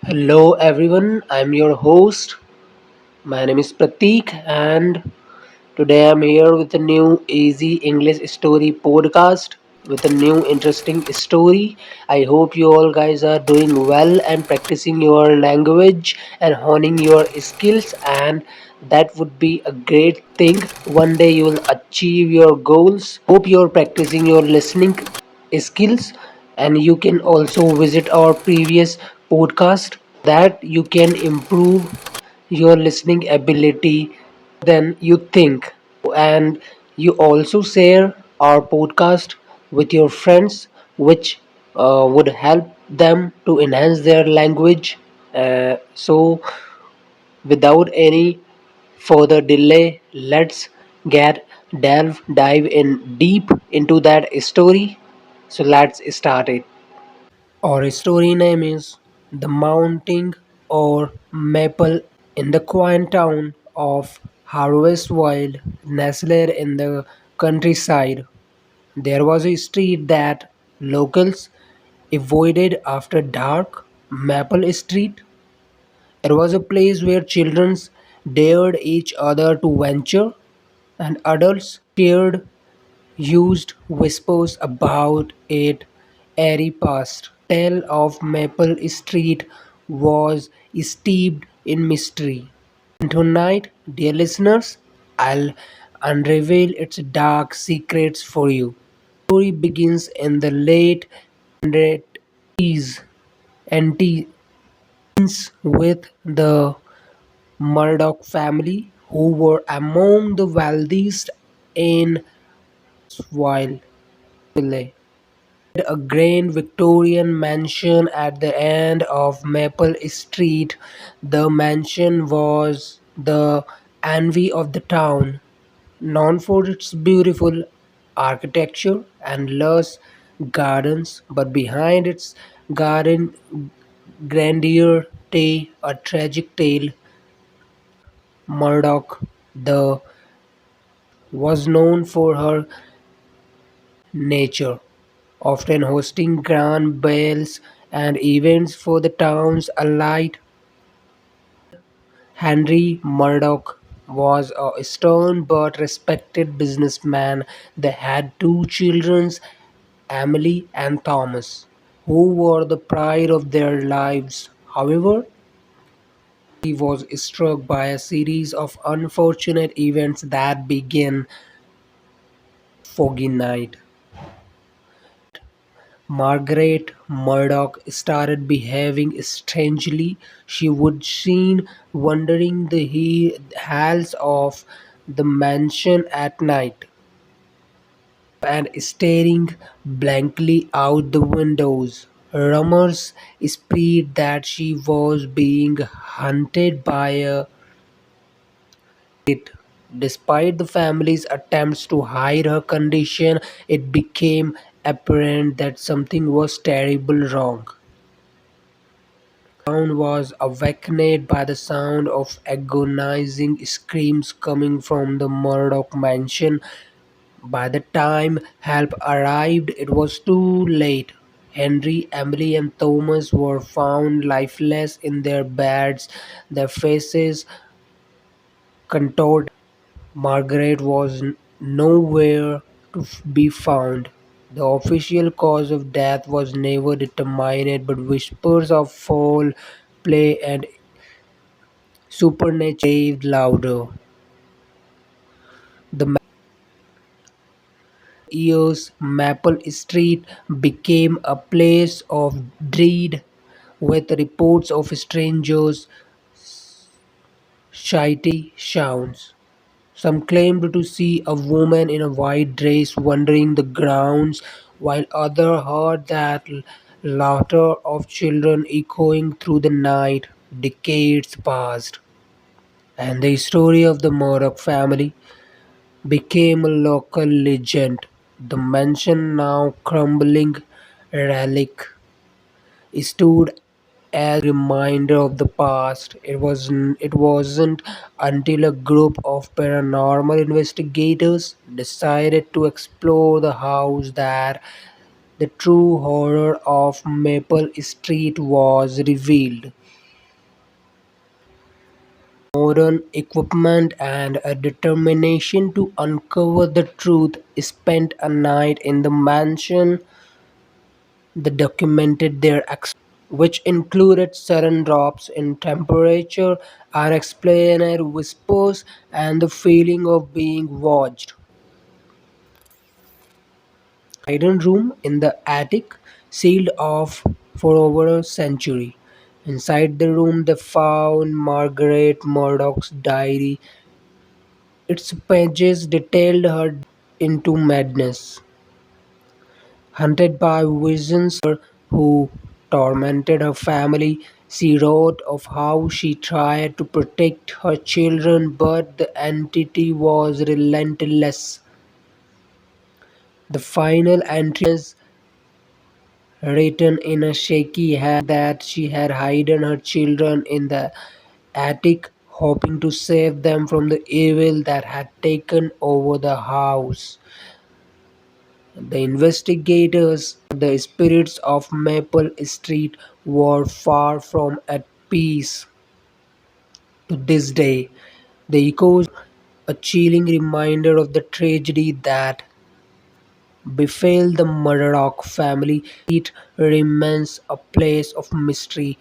Hello everyone, I'm your host. My name is Prateek, and today I'm here with a new easy English story podcast with a new interesting story. I hope you all guys are doing well and practicing your language and honing your skills, and that would be a great thing. One day you will achieve your goals. Hope you're practicing your listening skills, and you can also visit our previous podcast that you can improve your listening ability than you think. And you also share our podcast with your friends, which would help them to enhance their language. So, without any further delay, let's get dive in deep into that story. So let's start it. Our story name is The Mounting or Maple in the quaint town of Haversville, nestled in the countryside. There was a street that locals avoided after dark, Maple Street. It was a place where children dared each other to venture, and adults shared used whispers about it airy past. Tale of Maple Street was steeped in mystery. And tonight, dear listeners, I'll unravel its dark secrets for you. The story begins in the late 100s and with the Murdock family, who were among the wealthiest in while a grand Victorian mansion at the end of Maple Street. The mansion was the envy of the town, known for its beautiful architecture and lush gardens, but behind its garden grandeur lay a tragic tale. Murdock the was known for her nature, often hosting grand balls and events for the town's elite. Henry Murdock was a stern but respected businessman. They had two children, Emily and Thomas, who were the pride of their lives. However, he was struck by a series of unfortunate events that began foggy night. Margaret Murdock started behaving strangely. She would seen wandering the halls of the mansion at night and staring blankly out the windows. Rumors spread that she was being hunted by a it. Despite the family's attempts to hide her condition, it became apparent that something was terribly wrong. The town was awakened by the sound of agonizing screams coming from the Murdoch mansion. By the time help arrived, it was too late. Henry, Emily, and Thomas were found lifeless in their beds, their faces contorted. Margaret was nowhere to be found. The official cause of death was never determined, but whispers of foul play and supernatural raved louder. The years Maple Street became a place of dread, with reports of strangers sounds. Some claimed to see a woman in a white dress wandering the grounds, while others heard that laughter of children echoing through the night. Decades passed, and the story of the Murdoch family became a local legend. The mansion, now crumbling relic, stood as a reminder of the past. It wasn't until a group of paranormal investigators decided to explore the house that the true horror of Maple Street was revealed. modern equipment and a determination to uncover the truth, spent a night in the mansion that documented their which included sudden drops in temperature, unexplained whispers, and the feeling of being watched. Hidden room in the attic, sealed off for over a century. Inside the room, they found Margaret Murdock's diary. Its pages detailed her into madness, hunted by visions who tormented her family. She wrote of how she tried to protect her children, but the entity was relentless. The final entry is written in a shaky hand that she had hidden her children in the attic, hoping to save them from the evil that had taken over the house. The investigators, the spirits of Maple Street, were far from at peace. To this day, the echoes a chilling reminder of the tragedy that befell the Murdock family. It remains a place of mystery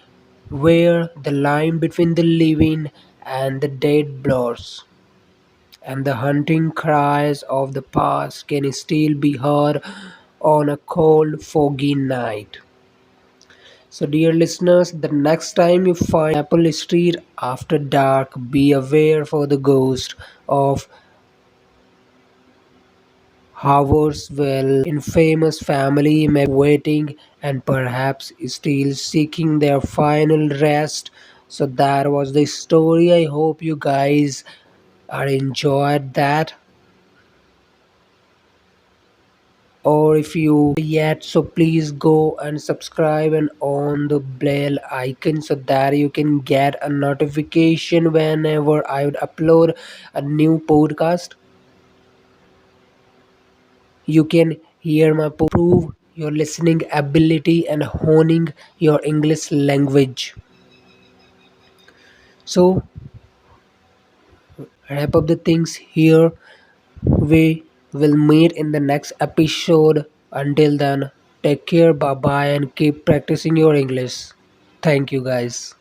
where the line between the living and the dead blurs, and the hunting cries of the past can still be heard on a cold, foggy night. So, dear listeners, the next time you find Apple Street after dark, be aware for the ghost of Haversville, infamous family may be waiting and perhaps still seeking their final rest. So that was the story. I hope you guys are enjoyed that. Or if you yet, so please go and subscribe and on the bell icon so that you can get a notification whenever I would upload a new podcast. You can hear my prove your listening ability and honing your English language. So wrap up the things here. We will meet in the next episode. Until then, take care, bye bye, and keep practicing your English. Thank you, guys.